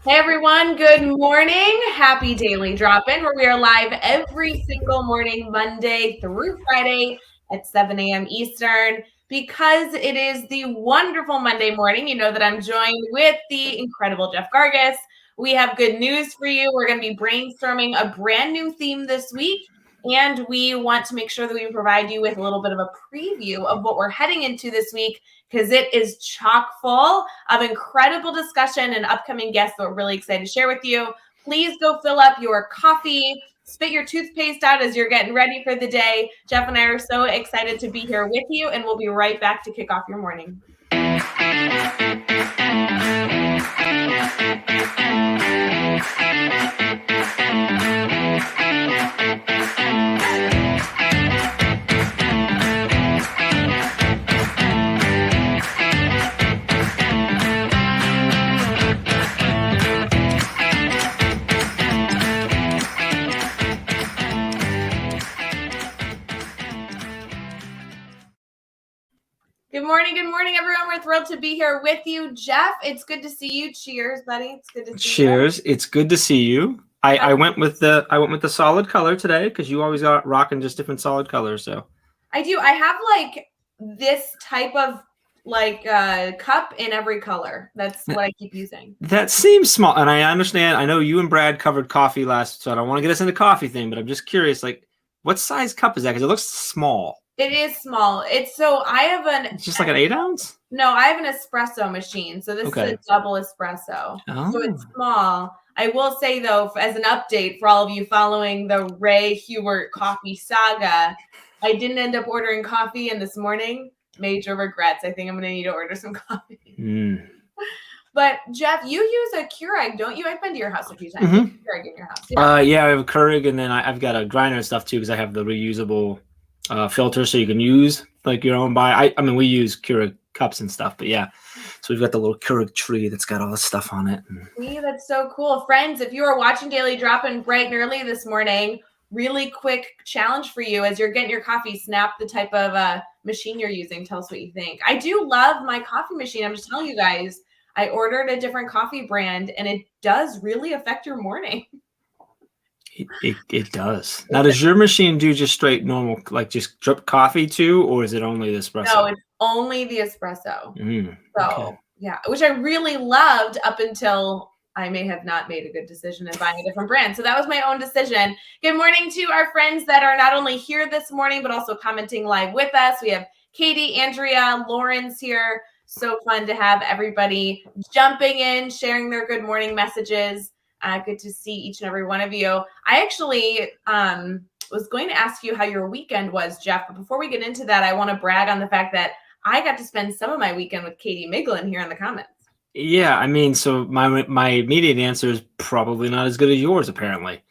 Hey everyone, good morning. Happy Daily Drop-In, where we are live every single morning, Monday through Friday at 7 a.m. Eastern. Because it is the wonderful Monday morning, you know that I'm joined with the incredible Jeff Gargis. We have good news for you. We're going to be brainstorming a brand new theme this week, and we want to make sure that we provide you with a little bit of a preview of what we're heading into this week, because it is chock full of incredible discussion and upcoming guests that we're really excited to share with you. Please go fill up your coffee, spit your toothpaste out as you're getting ready for the day. Jeff and I are so excited to be here with you, and we'll be right back to kick off your morning. Good morning, everyone. We're thrilled to be here with you. Jeff, it's good to see you. Cheers, buddy. It's good to see you. Cheers. It's good to see you. I went with the solid color today because you always got rocking just different solid colors. So I do. I have like this type of cup in every color. That's what I keep using. That seems small, and I understand. I know you and Brad covered coffee last, so I don't want to get us into coffee thing, but I'm just curious, like, what size cup is that? Because it looks small. It is small. It's just like an 8-ounce? No, I have an espresso machine. So this is a double espresso. Oh. So it's small. I will say, though, as an update for all of you following the Rae Hewart coffee saga, I didn't end up ordering coffee in this morning. Major regrets. I think I'm going to need to order some coffee. But Jeff, you use a Keurig, don't you? I've been to your house a few times. Mm-hmm. Keurig in your house. Yeah, I have a Keurig, and then I've got a grinder and stuff too because I have the reusable filter, so you can use like your own buy. I mean, we use Keurig cups and stuff, but yeah. So we've got the little Keurig tree that's got all this stuff on it. Yeah, that's so cool. Friends, if you are watching Daily Drop-In bright and early this morning, really quick challenge for you as you're getting your coffee. Snap the type of machine you're using. Tell us what you think. I do love my coffee machine. I'm just telling you guys, I ordered a different coffee brand, and it does really affect your morning. It does. Now, does your machine do just straight normal, like just drip coffee too, or is it only the espresso? No, it's only the espresso. Yeah, which I really loved up until I may have not made a good decision in buying a different brand. So that was my own decision. Good morning to our friends that are not only here this morning, but also commenting live with us. We have Katie, Andrea, Lauren's here. So fun to have everybody jumping in, sharing their good morning messages. Good to see each and every one of you. I actually was going to ask you how your weekend was, Jeff. But before we get into that, I want to brag on the fact that I got to spend some of my weekend with Katie Miglin here in the comments. Yeah, I mean, so my immediate answer is probably not as good as yours, apparently.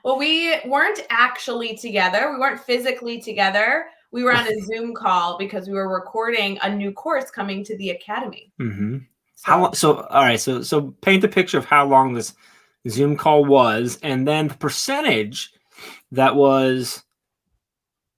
Well, we weren't actually together. We weren't physically together. We were on a Zoom call because we were recording a new course coming to the academy. Mm-hmm. All right. So paint the picture of how long this Zoom call was, and then the percentage that was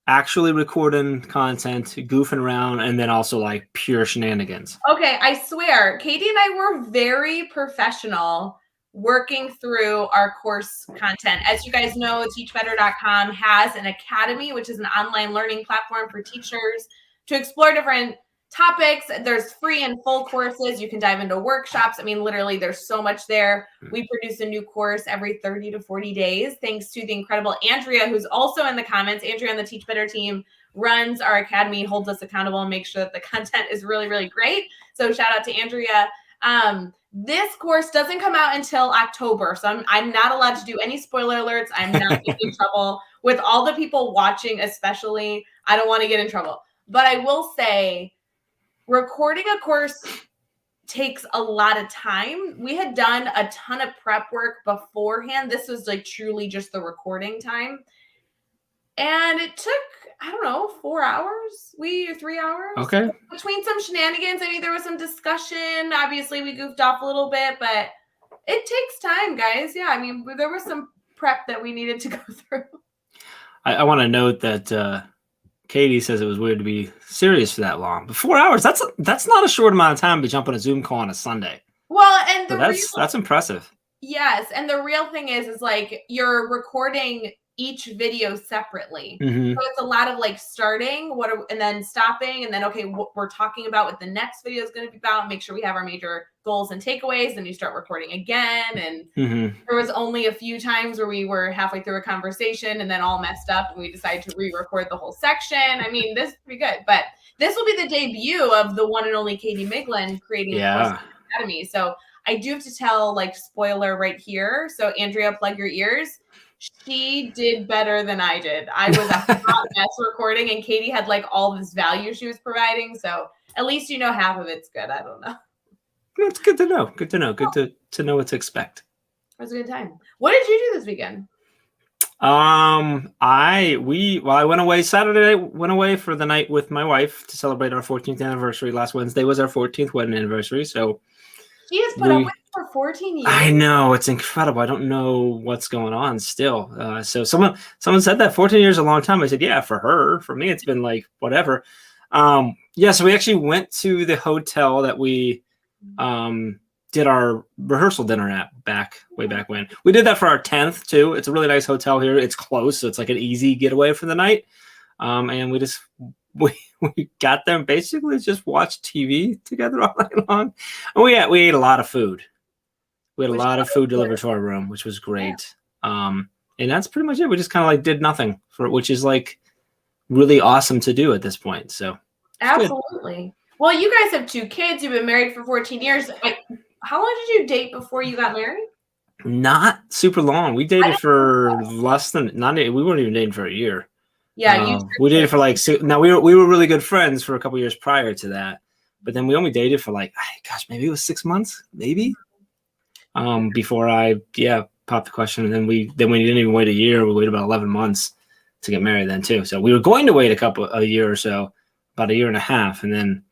actually recording content, goofing around, and then also like pure shenanigans. Okay, I swear, Katie and I were very professional working through our course content. As you guys know, teachbetter.com has an academy, which is an online learning platform for teachers to explore different topics. There's free and full courses. You can dive into workshops. I mean, literally, there's so much there. We produce a new course every 30 to 40 days, thanks to the incredible Andrea, who's also in the comments. Andrea on the Teach Better team runs our academy, holds us accountable, and makes sure that the content is really, really great. So shout out to Andrea. This course doesn't come out until October, so I'm not allowed to do any spoiler alerts. I'm not getting in trouble with all the people watching, especially. I don't want to get in trouble. But I will say, recording a course takes a lot of time. We had done a ton of prep work beforehand. This was like truly just the recording time. And it took, I don't know, 4 hours, 3 hours. Okay. Between some shenanigans. I mean, there was some discussion. Obviously, we goofed off a little bit, but it takes time, guys. Yeah, I mean, there was some prep that we needed to go through. I want to note that Katie says it was weird to be serious for that long. But 4 hours, that's not a short amount of time to jump on a Zoom call on a Sunday. Well, Well, and So that's impressive. yes, and the real thing is like you're recording each video separately. Mm-hmm. So it's a lot of like starting, and then stopping, and then okay, what we're talking about what the next video is going to be about. Make sure we have our major goals and takeaways, and you start recording again. And there was only a few times where we were halfway through a conversation and then all messed up, and we decided to re-record the whole section. I mean, this is pretty good, but this will be the debut of the one and only Katie Miglin creating a course academy. So I do have to tell, like, spoiler right here. So Andrea, plug your ears. She did better than I did. I was a hot mess recording, and Katie had like all this value she was providing. So at least you know half of it's good. I don't know. It's good to know. Good to know. Good to know what to expect. It was a good time. What did you do this weekend? I went away Saturday. Went away for the night with my wife to celebrate our 14th anniversary. Last Wednesday was our 14th wedding anniversary. So she has put up with it for 14 years. I know, it's incredible. I don't know what's going on still. So someone said that 14 years is a long time. I said, yeah, for her. For me, it's been like whatever. Yeah, so we actually went to the hotel that we did our rehearsal dinner at way back when. We did that for our 10th too. It's a really nice hotel here. It's close, so it's like an easy getaway for the night. And we got there and basically just watched TV together all night long. And we ate a lot of food. We had a lot of food delivered to our room, which was great. Yeah. And that's pretty much it. We just kind of like did nothing which is like really awesome to do at this point. So absolutely. Well, you guys have 2 kids. You've been married for 14 years. How long did you date before you got married? Not super long. We dated for less than we weren't even dating for a year. Yeah, we dated for like now we were really good friends for a couple years prior to that, but then we only dated for like maybe it was 6 months, maybe. Before I popped the question, and then we didn't even wait a year. We waited about 11 months to get married then too. So we were going to wait a year or so, about a year and a half, and then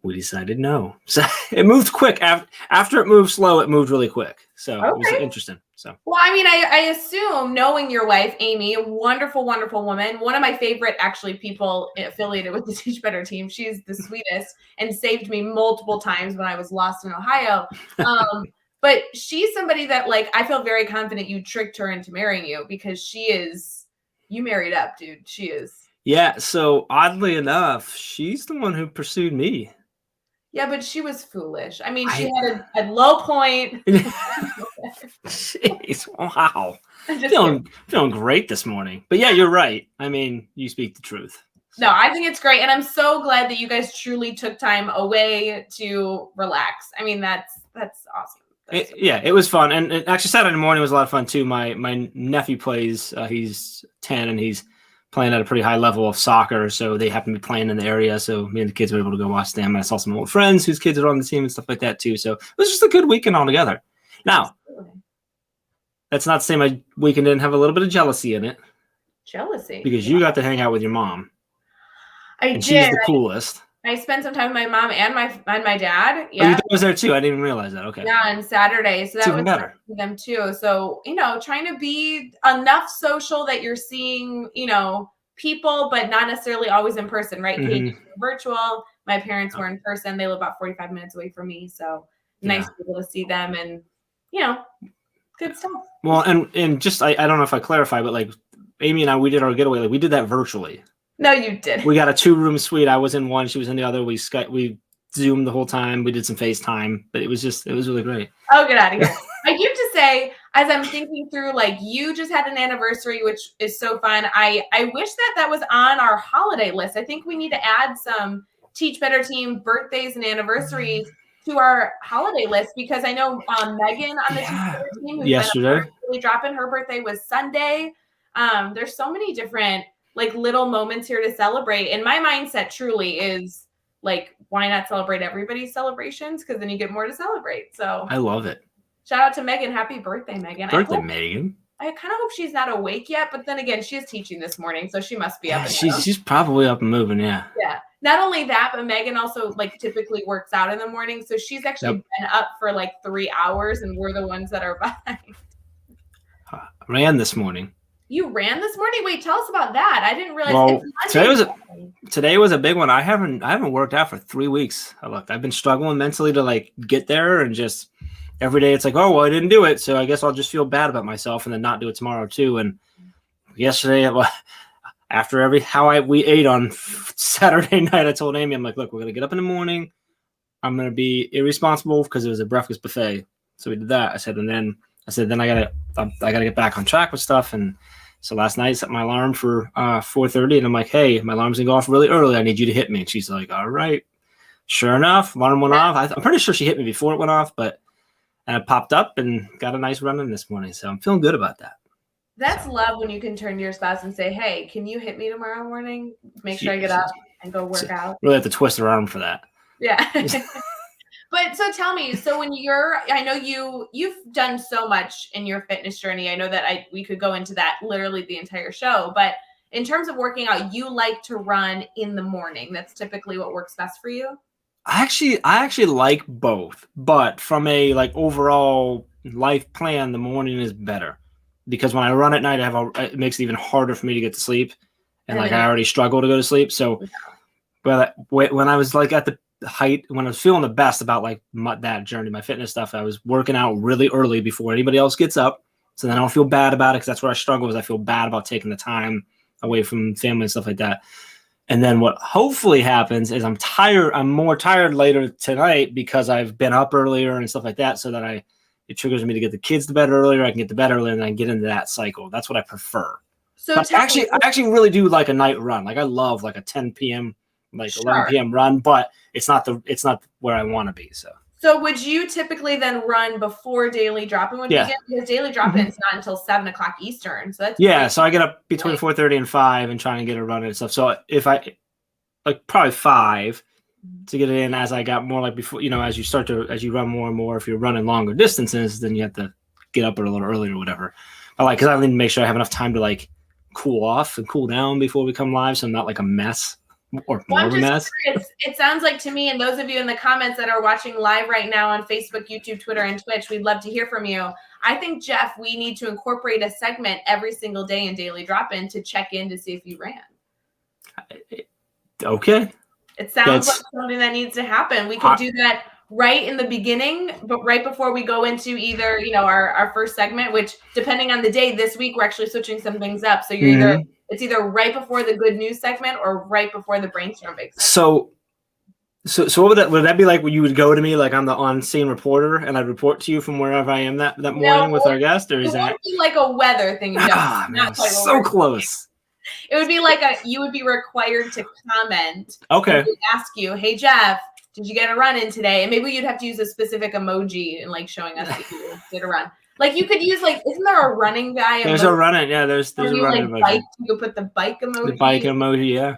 we decided no. So it moved quick. After it moved slow, it moved really quick. So It was interesting. So well, I mean, I assume, knowing your wife, Amy, a wonderful, wonderful woman, one of my favorite actually people affiliated with the Teach Better team. She's the sweetest and saved me multiple times when I was lost in Ohio. But she's somebody that, like, I feel very confident you tricked her into marrying you, because you married up, dude. She is. Yeah. So oddly enough, she's the one who pursued me. Yeah, but she was foolish. I mean, she had a low point. Jeez, wow. Feeling great this morning. But yeah, you're right. I mean, you speak the truth. So. No, I think it's great. And I'm so glad that you guys truly took time away to relax. I mean, that's awesome. It was fun. And actually Saturday morning was a lot of fun too. My nephew plays, he's 10 and he's playing at a pretty high level of soccer. So they happen to be playing in the area. So me and the kids were able to go watch them. And I saw some old friends whose kids are on the team and stuff like that too. So it was just a good weekend altogether. Now, that's not to say my weekend didn't have a little bit of jealousy in it. Jealousy? Because you got to hang out with your mom. I did. She's the coolest. I spent some time with my mom and my dad. Yeah, your dad was there too. I didn't even realize that. Okay. Yeah, on Saturday, so that was better for them too. So trying to be enough social that you're seeing people, but not necessarily always in person, right? Mm-hmm. Virtual. My parents were in person. They live about 45 minutes away from me, so nice to be able to see them and good stuff. Well, and just I don't know if I clarify, but like Amy and I, we did our getaway. Like we did that virtually. No, you did. We got a 2-room suite. I was in one, she was in the other. We Zoomed the whole time. We did some FaceTime, but it was really great. Oh, get out of here. I have to say, as I'm thinking through, like, you just had an anniversary, which is so fun. I wish that was on our holiday list. I think we need to add some Teach Better team birthdays and anniversaries to our holiday list, because I know Megan on the Teach Better team, who's yesterday really dropping, her birthday was Sunday. There's so many different like little moments here to celebrate. And my mindset truly is like, why not celebrate everybody's celebrations? Because then you get more to celebrate. So I love it. Shout out to Megan. Happy birthday, Megan. Megan. I kind of hope she's not awake yet, but then again, she is teaching this morning, so she must be up. And she's probably up and moving. Yeah. Yeah. Not only that, but Megan also like typically works out in the morning, so she's actually been up for like 3 hours, and we're the ones that are behind. Ran this morning. You ran this morning? Wait, tell us about that. I didn't realize Well, it's Monday. today was a big one. I haven't worked out for 3 weeks. I've been struggling mentally to like get there, and just every day it's like, oh well, I didn't do it, so I guess I'll just feel bad about myself and then not do it tomorrow too. And yesterday, after we ate on Saturday night, I told Amy, I'm like, look, we're gonna get up in the morning. I'm gonna be irresponsible because it was a breakfast buffet. So we did that. I said then I gotta get back on track with stuff. And so last night I set my alarm for 4:30, and I'm like, hey, my alarm's gonna go off really early. I need you to hit me. And she's like, all right. Sure enough, alarm went off. I'm pretty sure she hit me before it went off, but I popped up and got a nice run in this morning. So I'm feeling good about that. That's love when you can turn to your spouse and say, hey, can you hit me tomorrow morning? Make sure I get up and go work out. Really have to twist her arm for that. Yeah. But so tell me, so when I know you've done so much in your fitness journey. I know that we could go into that literally the entire show, but in terms of working out, you like to run in the morning. That's typically what works best for you. I actually like both, but from a like overall life plan, the morning is better because when I run at night, it makes it even harder for me to get to sleep, and like I already struggle to go to sleep. So, but when I was like at the height, when I was feeling the best about like that journey, my fitness stuff, I was working out really early before anybody else gets up, so then I don't feel bad about it because that's where I struggle. Is I feel bad about taking the time away from family and stuff like that. And then what hopefully happens is I'm more tired later tonight because I've been up earlier and stuff like that, so that it triggers me to get the kids to bed earlier. I can get to bed earlier and then I get into that cycle. That's what I prefer. So I actually really do like a night run. Like I love like a 10 p.m. like 11 p.m. run, but it's not where I want to be. So would you typically then run before daily drop-in would begin? Because daily drop-in is not until 7 o'clock Eastern. So that's so I get up between 4:30 and 5 and try and get a run and stuff. So if I like probably 5 to get it in, as I got more like before, as you run more and more, if you're running longer distances, then you have to get up a little earlier or whatever. Because I need to make sure I have enough time to like cool off and cool down before we come live, so I'm not like a mess. Or more of a mess. It sounds like to me, and those of you in the comments that are watching live right now on Facebook, YouTube, Twitter, and Twitch, we'd love to hear from you. I think, Jeff, we need to incorporate a segment every single day in Daily Drop-In to check in to see if you ran. Okay. It sounds like something that needs to happen. We could do that right in the beginning, but right before we go into either, our first segment, which depending on the day this week, we're actually switching some things up. So you're it's either right before the good news segment or right before the brainstorm big segment. So what would that be like when you would go to me like I'm the on-scene reporter and I'd report to you from wherever I am that morning with our guest, or is that be like a weather thing? Man, so close. It would be like you would be required to comment. Okay. We'd ask you, hey Jeff, did you get a run in today? And maybe you'd have to use a specific emoji and like showing us that you did a run. Like you could use isn't there a running guy? There's a running, there's a running emoji. Bike, you could put the bike emoji. The bike emoji,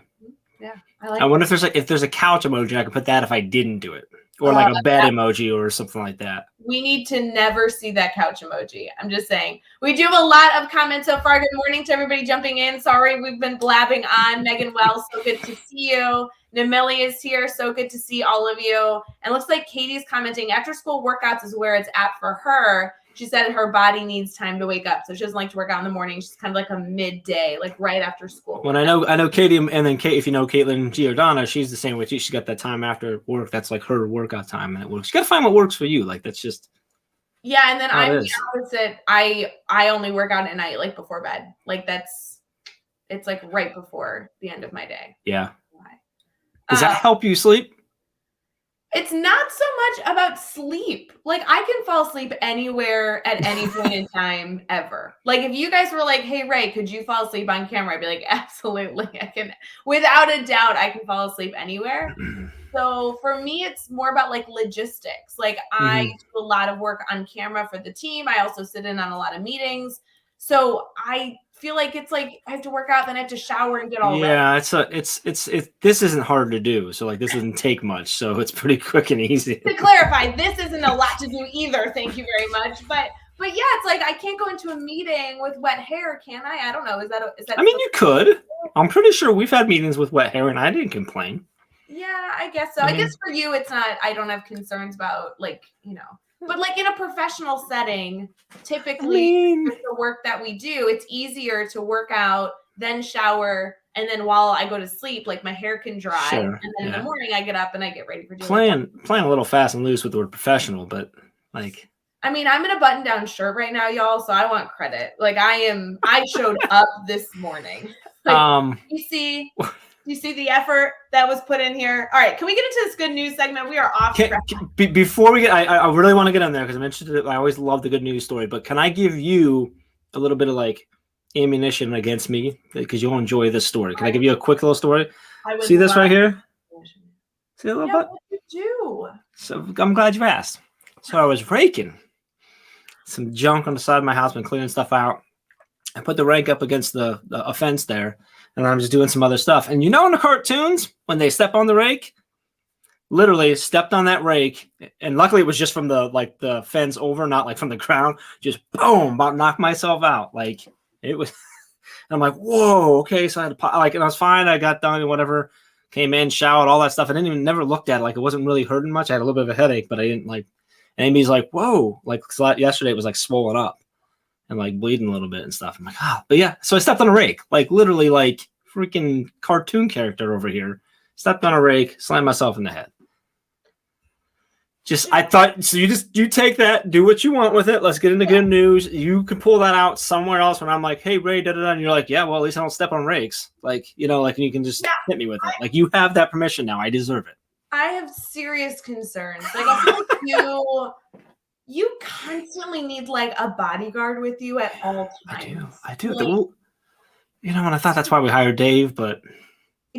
Yeah, I wonder if there's a couch emoji. I could put that if I didn't do it, or like a bed emoji or something like that. We need to never see that couch emoji. I'm just saying. We do have a lot of comments so far. Good morning to everybody jumping in. Sorry, we've been blabbing on. Megan Wells, so good to see you. Namili is here. So good to see all of you. And looks like Katie's commenting, after school workouts is where it's at for her. She said her body needs time to wake up. So she doesn't like to work out in the morning. She's kind of like a midday, like right after school. When I know Katie, and then Kate, if you know Caitlin Giordano, she's the same way too. She's got that time after work. That's like her workout time, and it works. You got to find what works for you. Like that's just. Yeah, and then I'm the opposite. I only work out at night, like before bed. Like it's like right before the end of my day. Yeah. Does that help you sleep? It's not so much about sleep. Like I can fall asleep anywhere at any point in time ever. Like if you guys were like, hey, Rae, could you fall asleep on camera? I'd be like, absolutely. I can, without a doubt, I can fall asleep anywhere. So for me, it's more about like logistics. Like I do a lot of work on camera for the team. I also sit in on a lot of meetings. So I feel like it's like I have to work out, then I have to shower and get all ready. Yeah, this isn't hard to do. So like this doesn't take much. So it's pretty quick and easy. To clarify, this isn't a lot to do either. Thank you very much. But yeah, it's like I can't go into a meeting with wet hair, can I? I don't know. Is that? I mean, you could. I'm pretty sure we've had meetings with wet hair and I didn't complain. Yeah, I guess so. I guess for you, it's not. I don't have concerns about like But like in a professional setting, typically with the work that we do, it's easier to work out, then shower, and then while I go to sleep, like my hair can dry. Sure, and then in the morning I get up and I get ready for doing playing a little fast and loose with the word professional, but like, I mean, I'm in a button-down shirt right now, y'all, so I want credit. Like I showed up this morning. Like, you see the effort that was put in here? All right, can we get into this good news segment? We are off track. Before we get, I really want to get on there because I'm interested. I always love the good news story, but can I give you a little bit of like ammunition against me because you'll enjoy this story? Can I give you a quick little story? See this right here? See a little bit? What did you do? So I'm glad you asked. So I was raking some junk on the side of my house, been cleaning stuff out. I put the rake up against the fence there, and I'm just doing some other stuff. And you know, in the cartoons, when they step on the rake, literally stepped on that rake, and luckily it was just from the fence over, not like from the ground. Just boom, about knocked myself out. Like it was. And I'm like, whoa, okay. So I had to and I was fine. I got done and whatever. Came in, showered, all that stuff. I didn't even never looked at it. Like it wasn't really hurting much. I had a little bit of a headache, but I didn't like. And Amy's like, whoa, like yesterday it was like swollen up and like bleeding a little bit and stuff. I'm like, but yeah. So I stepped on a rake, like literally like freaking cartoon character over here. Stepped on a rake, slammed myself in the head. I thought, so you take that, do what you want with it. Let's get into good news. You can pull that out somewhere else when I'm like, hey, Ray, da-da-da. And you're like, yeah, well, at least I don't step on rakes. Like, like you can just hit me with it. Like you have that permission now. I deserve it. I have serious concerns. Like I feel like you constantly need like a bodyguard with you at all times. I do. Like, and I thought that's why we hired Dave, but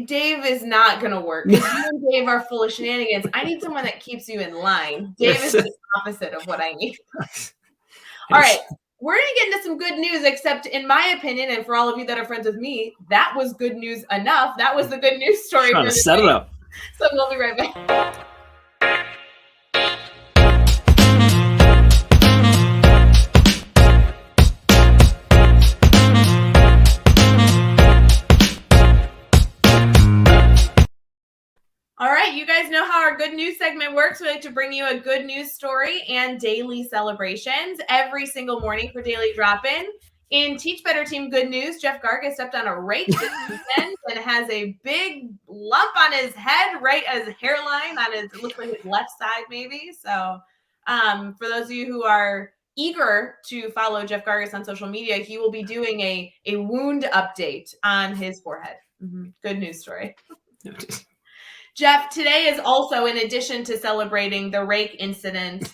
Dave is not going to work. You and Dave are full of shenanigans. I need someone that keeps you in line. Dave is the opposite of what I need. All right. We're going to get into some good news, except in my opinion, and for all of you that are friends with me, that was good news enough. That was the good news story. Trying to set it up. So we'll be right back. All right, you guys know how our good news segment works. We like to bring you a good news story and daily celebrations every single morning for Daily Drop-In. In Teach Better Team good news, Jeff Garga stepped on a rake this weekend and has a big lump on his head, right as hairline on his, it looks like his left side maybe. So for those of you who are eager to follow Jeff Gargas on social media, he will be doing a wound update on his forehead. Good news story. Jeff, today is also, in addition to celebrating the rake incident,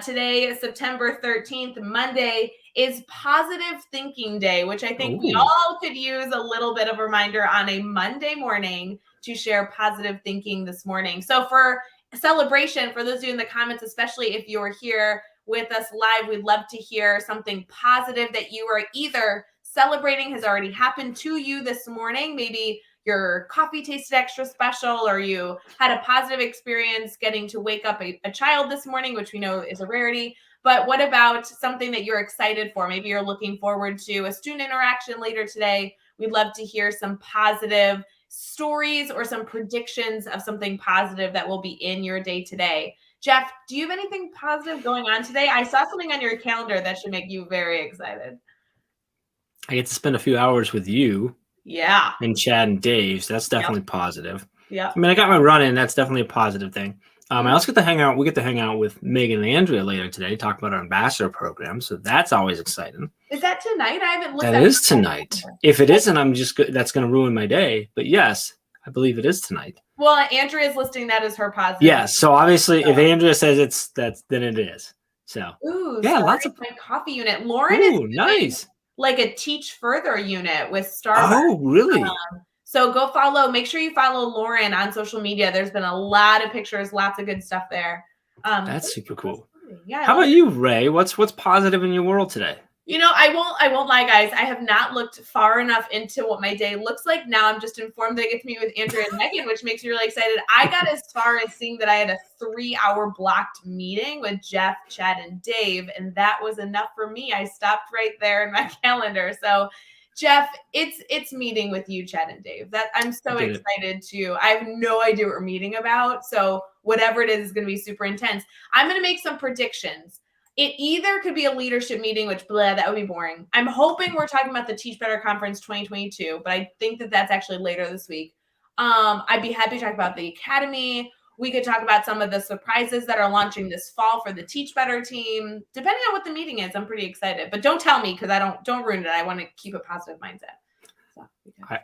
today, September 13th, Monday, is Positive Thinking Day, which I think we all could use a little bit of a reminder on a Monday morning to share positive thinking this morning. So for celebration, for those of you in the comments, especially if you're here with us live, we'd love to hear something positive that you are either celebrating has already happened to you this morning. Maybe your coffee tasted extra special, or you had a positive experience getting to wake up a child this morning, which we know is a rarity. But what about something that you're excited for? Maybe you're looking forward to a student interaction later today. We'd love to hear some positive stories or some predictions of something positive that will be in your day today. Jeff, do you have anything positive going on today? I saw something on your calendar that should make you very excited. I get to spend a few hours with you. Yeah. And Chad and Dave. So that's definitely positive. Yeah. I mean, I got my run in. That's definitely a positive thing. I also get to hang out. We get to hang out with Megan and Andrea later today, talk about our ambassador program. So that's always exciting. Is that tonight? I haven't looked at it. That is tonight. If it isn't, that's going to ruin my day. But yes, I believe it is tonight. Well, Andrea is listing that as her positive. Yeah. So obviously, if Andrea says then it is. So lots of my coffee unit. Lauren is nice. Like a Teach Further unit with Starbucks. Oh, really? So go make sure you follow Lauren on social media. There's been a lot of pictures, lots of good stuff there. That's super cool. Yeah. How about you, Ray? What's positive in your world today? I won't lie, guys. I have not looked far enough into what my day looks like. Now I'm just informed that I get to meet with Andrea and Megan, which makes me really excited. I got as far as seeing that I had a 3-hour blocked meeting with Jeff, Chad, and Dave, and that was enough for me. I stopped right there in my calendar. So Jeff, it's meeting with you, Chad and Dave. That I'm so excited to. I have no idea what we're meeting about. So whatever it is going to be super intense. I'm going to make some predictions. It either could be a leadership meeting, which that would be boring. I'm hoping we're talking about the Teach Better Conference 2022, but I think that that's actually later this week. I'd be happy to talk about the Academy. We could talk about some of the surprises that are launching this fall for the Teach Better team. Depending on what the meeting is, I'm pretty excited. But don't tell me because don't ruin it. I want to keep a positive mindset. So,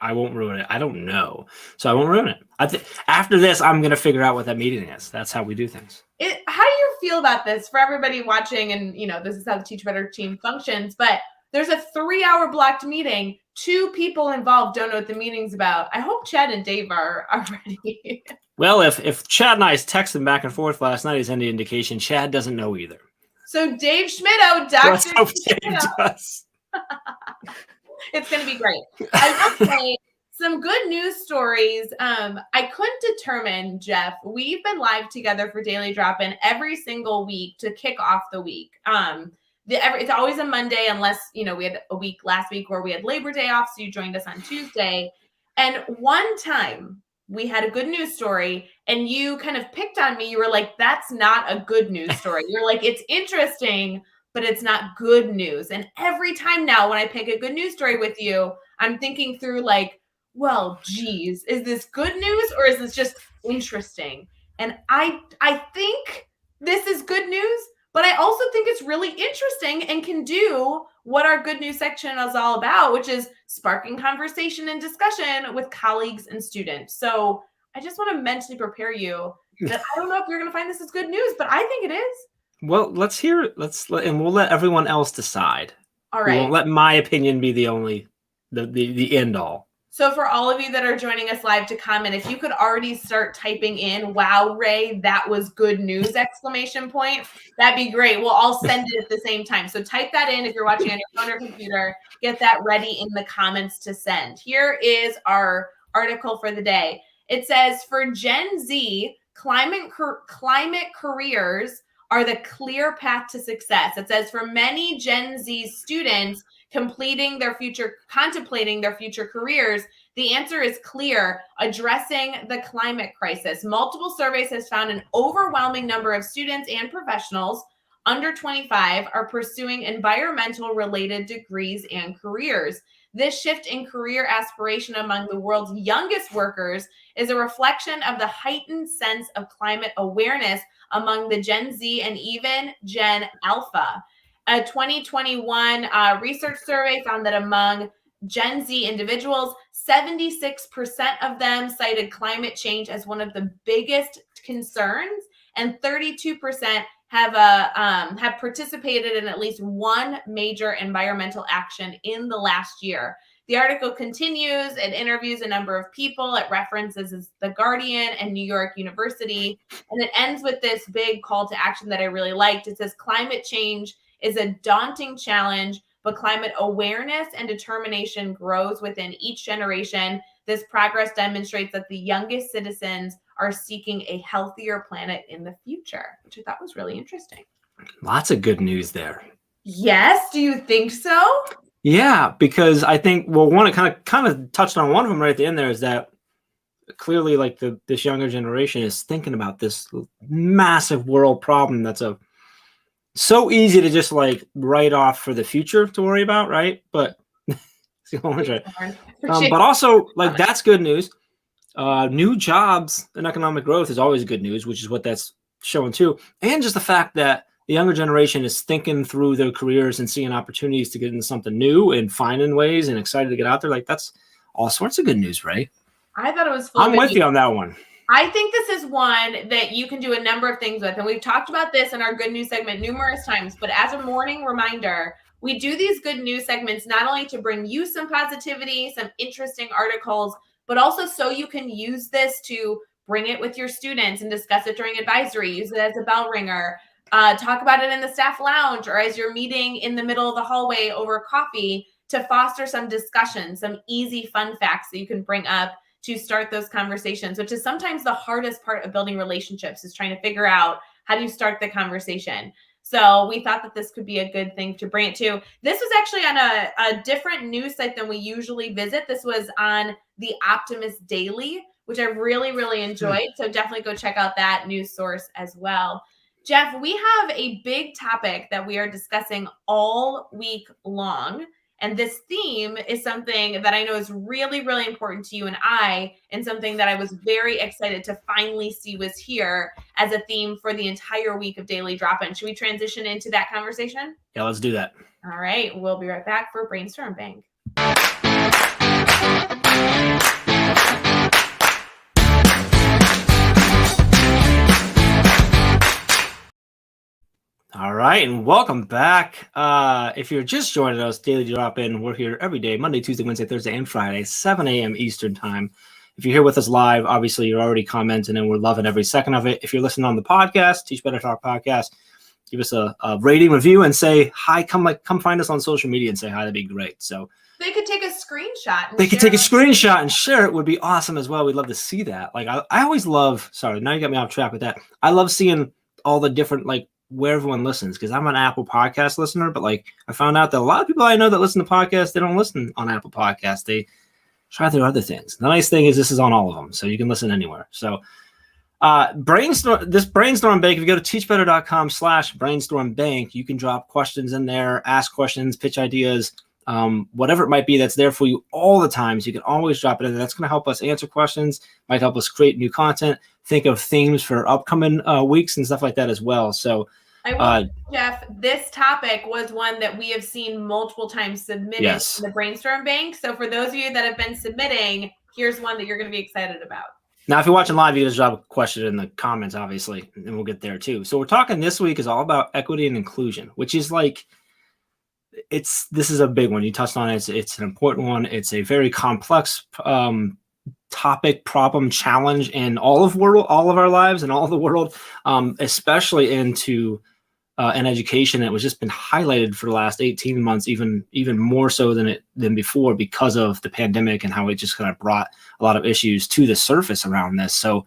I won't ruin it. I don't know, so I won't ruin it. After this, I'm gonna figure out what that meeting is. That's how we do things. How do you feel about this for everybody watching? And this is how the Teach Better team functions. But there's a 3-hour blocked meeting. 2 people involved don't know what the meeting's about. I hope Chad and Dave are ready. Well, if Chad and I texted back and forth last night is any indication, Chad doesn't know either. So Dave Schmitto, Dr. does. It's going to be great. I will say some good news stories. I couldn't determine, Jeff. We've been live together for Daily Drop-In every single week to kick off the week. It's always a Monday unless, we had a week last week where we had Labor Day off, so you joined us on Tuesday. And one time we had a good news story and you kind of picked on me. You were like, that's not a good news story. You're like, it's interesting, but it's not good news. And every time now when I pick a good news story with you, I'm thinking through like, well, geez, is this good news or is this just interesting? And I think this is good news, but I also think it's really interesting and can do what our good news section is all about, which is sparking conversation and discussion with colleagues and students. So I just want to mentally prepare you that I don't know if you're going to find this as good news, but I think it is. Well, let's hear it. And we'll let everyone else decide. All right. We won't let my opinion be the end all. So for all of you that are joining us live to comment, if you could already start typing in, wow, Rae, that was good news, ! That'd be great. We'll all send it at the same time. So type that in if you're watching on your phone or computer. Get that ready in the comments to send. Here is our article for the day. It says, for Gen Z, climate careers are the clear path to success. It says, for many Gen Z students, contemplating their future careers, the answer is clear: addressing the climate crisis. Multiple surveys have found an overwhelming number of students and professionals under 25 are pursuing environmental related degrees and careers. This shift in career aspiration among the world's youngest workers is a reflection of the heightened sense of climate awareness among the Gen Z and even Gen Alpha. A 2021 research survey found that among Gen Z individuals, 76% of them cited climate change as one of the biggest concerns, and 32% have participated in at least one major environmental action in the last year. The article continues. It interviews a number of people. It references The Guardian and New York University, and it ends with this big call to action that I really liked. It says, climate change is a daunting challenge, but climate awareness and determination grows within each generation. This progress demonstrates that the youngest citizens are seeking a healthier planet in the future, which I thought was really interesting. Lots of good news there. Yes, do you think so? Yeah, because I think, well, one, it kind of touched on one of them right at the end there, is that clearly like this younger generation is thinking about this massive world problem that's so easy to just like write off for the future to worry about, right? But but also like that's good news. New jobs and economic growth is always good news, which is what that's showing too. And just the fact that the younger generation is thinking through their careers and seeing opportunities to get into something new and finding ways and excited to get out there. Like that's all sorts of good news, right? I thought it was full. I'm with you on that one. I think this is one that you can do a number of things with. And we've talked about this in our good news segment numerous times, but as a morning reminder, we do these good news segments not only to bring you some positivity, some interesting articles, but also so you can use this to bring it with your students and discuss it during advisory, use it as a bell ringer, talk about it in the staff lounge or as you're meeting in the middle of the hallway over coffee to foster some discussion, some easy fun facts that you can bring up to start those conversations, which is sometimes the hardest part of building relationships, is trying to figure out how do you start the conversation. So we thought that this could be a good thing to bring it to. This was actually on a different news site than we usually visit. This was on the Optimist Daily, which I really, really enjoyed. So definitely go check out that news source as well. Jeff, we have a big topic that we are discussing all week long. And this theme is something that I know is really, really important to you and I, and something that I was very excited to finally see was here as a theme for the entire week of Daily Drop-In. Should we transition into that conversation? Yeah, let's do that. All right, we'll be right back for Brainstorm Bank. All right, and welcome back. If you're just joining us, Daily Drop-In, we're here every day, Monday, Tuesday, Wednesday, Thursday, and Friday, 7 a.m. Eastern Time. If you're here with us live, obviously you're already commenting, and we're loving every second of it. If you're listening on the podcast, Teach Better Talk podcast, give us a rating, review, and say hi. Come find us on social media and say hi. That'd be great. So they could take a screenshot. They could take a screenshot and share it. Would be awesome as well. We'd love to see that. Like I always love. Sorry, now you got me off track with that. I love seeing all the different where everyone listens, because I'm an Apple Podcast listener, but I found out that a lot of people I know that listen to podcasts, they don't listen on Apple Podcasts. They try their other things. The nice thing is this is on all of them, so you can listen anywhere. So brainstorm bank, if you go to teachbetter.com/brainstorm bank, you can drop questions in there, ask questions, pitch ideas, whatever it might be. That's there for you all the time. So you can always drop it in there. That's going to help us answer questions, might help us create new content, think of themes for upcoming weeks and stuff like that as well. So Jeff, this topic was one that we have seen multiple times submitted in the Brainstorm Bank. So for those of you that have been submitting, here's one that you're going to be excited about. Now, if you're watching live, you can just drop a question in the comments, obviously, and we'll get there too. So we're talking this week is all about equity and inclusion, which is this is a big one. You touched on it. It's an important one. It's a very complex topic, problem, challenge in all of our lives and all of the world, especially into in education. It was just been highlighted for the last 18 months, even more so than before, because of the pandemic and how it just kind of brought a lot of issues to the surface around this. So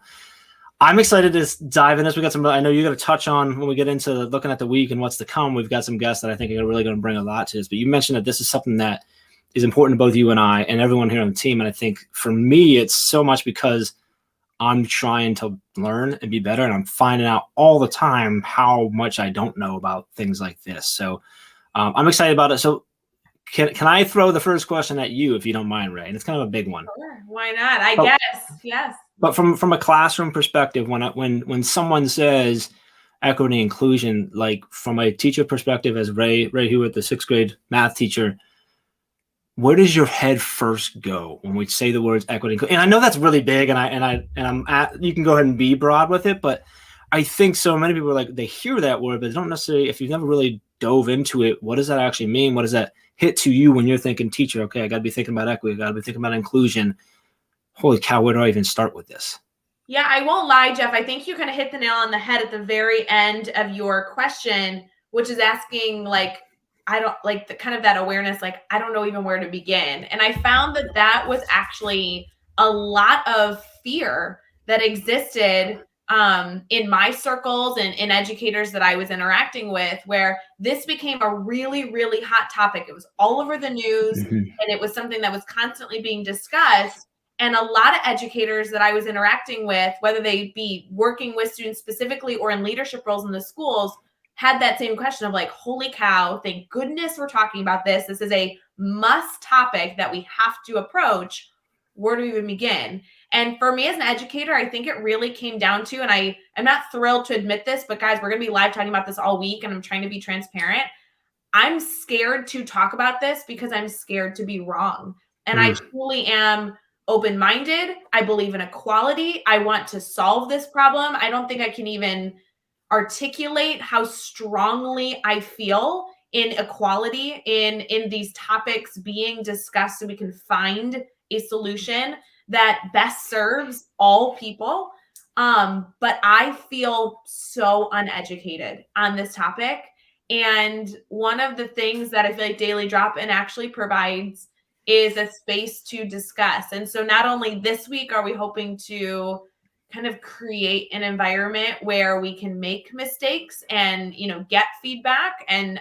I'm excited to dive in this. We got some. I know you're going to touch on when we get into looking at the week and what's to come. We've got some guests that I think are really going to bring a lot to this. But you mentioned that this is something that is important to both you and I and everyone here on the team. And I think for me, it's so much because I'm trying to learn and be better, and I'm finding out all the time how much I don't know about things like this. So I'm excited about it. So can I throw the first question at you, if you don't mind, Rae? And it's kind of a big one. Sure. Why not? I guess. Yes. But from a classroom perspective, when someone says equity and inclusion, from a teacher perspective, as Rae Hewitt, the 6th grade math teacher, where does your head first go when we say the words equity? And I know that's really big, you can go ahead and be broad with it, but I think so many people they hear that word, but they don't necessarily, if you've never really dove into it, what does that actually mean? What does that hit to you when you're thinking teacher? Okay, I got to be thinking about equity. I got to be thinking about inclusion. Holy cow, where do I even start with this? Yeah, I won't lie, Jeff. I think you kind of hit the nail on the head at the very end of your question, which is asking I don't kind of that awareness, I don't know even where to begin. And I found that was actually a lot of fear that existed in my circles and in educators that I was interacting with, where this became a really, really hot topic. It was all over the news, and it was something that was constantly being discussed. And a lot of educators that I was interacting with, whether they be working with students specifically or in leadership roles in the schools, had that same question of holy cow, thank goodness we're talking about this. This is a must topic that we have to approach. Where do we even begin? And for me as an educator, I think it really came down to, and I'm not thrilled to admit this, but guys, we're going to be live talking about this all week, and I'm trying to be transparent. I'm scared to talk about this because I'm scared to be wrong. And I truly am open-minded. I believe in equality. I want to solve this problem. I don't think I can even articulate how strongly I feel in equality in these topics being discussed, so we can find a solution that best serves all people. But I feel so uneducated on this topic. And one of the things that I feel like Daily Drop-In actually provides is a space to discuss. And so not only this week are we hoping to kind of create an environment where we can make mistakes and, get feedback and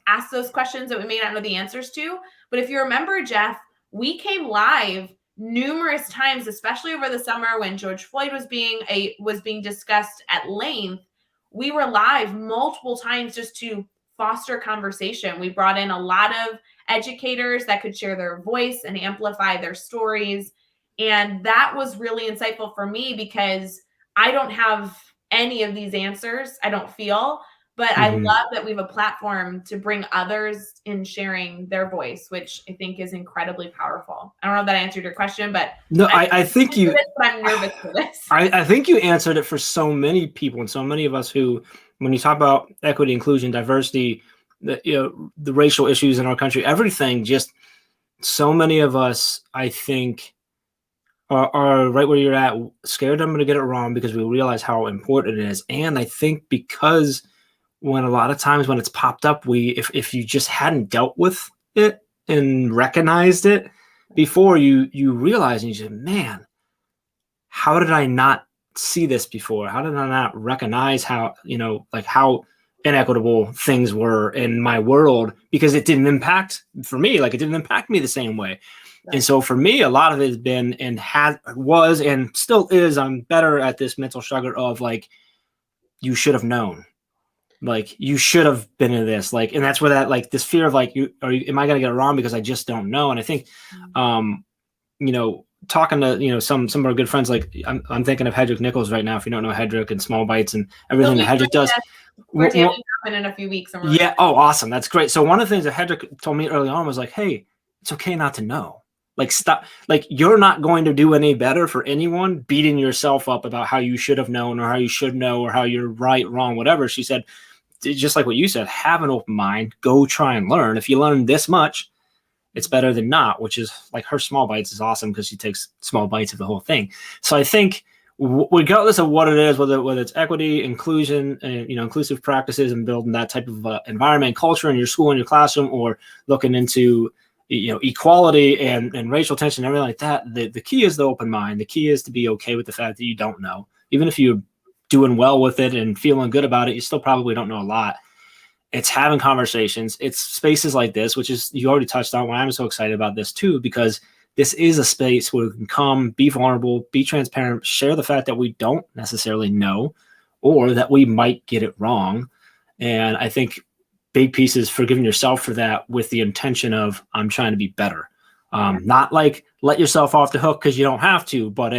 ask those questions that we may not know the answers to. But if you remember, Jeff, we came live numerous times, especially over the summer when George Floyd was being discussed at length. We were live multiple times just to foster conversation. We brought in a lot of educators that could share their voice and amplify their stories. And that was really insightful for me because I don't have any of these answers, I don't feel, but I love that we have a platform to bring others in sharing their voice, which I think is incredibly powerful. I don't know if that answered your question, but no, I think you. I'm nervous for this. I think you answered it for so many people and so many of us who, when you talk about equity, inclusion, diversity, the racial issues in our country, everything, just so many of us, I think, are right where you're at, scared I'm going to get it wrong because we realize how important it is. And I think because when a lot of times when it's popped up, if you just hadn't dealt with it and recognized it before, you realize and you say, man, how did I not see this before? How did I not recognize how, how inequitable things were in my world? Because it didn't impact, for me, it didn't impact me the same way. Right. And so for me, a lot of it has been and was and still is, I'm better at this mental struggle of you should have known. You should have been in this, and that's where that, this fear of am I going to get it wrong because I just don't know? And I think, talking to, some of our good friends, I'm thinking of Hedrick Nichols right now. If you don't know Hedrick and Small Bites and everything that Hedrick does. We're taking in a few weeks. Yeah. Oh, awesome. That's great. So one of the things that Hedrick told me early on was hey, it's okay not to know. Stop. You're not going to do any better for anyone beating yourself up about how you should have known or how you should know or how you're right, wrong, whatever. She said, just like what you said, have an open mind, go try and learn. If you learn this much, it's better than not, which is her Small Bites is awesome because she takes small bites of the whole thing. So I think regardless of what it is, whether it's equity, inclusion, and, inclusive practices and building that type of environment, culture in your school, in your classroom, or looking into, equality and racial tension and everything like that, the key is the open mind. The key is to be okay with the fact that you don't know. Even if you're doing well with it and feeling good about it, you still probably don't know a lot. It's having conversations. It's spaces like this, which is, you already touched on why I'm so excited about this too, because this is a space where we can come, be vulnerable, be transparent, share the fact that we don't necessarily know or that we might get it wrong. And I think big piece is forgiving yourself for that with the intention of, I'm trying to be better. Not let yourself off the hook because you don't have to, but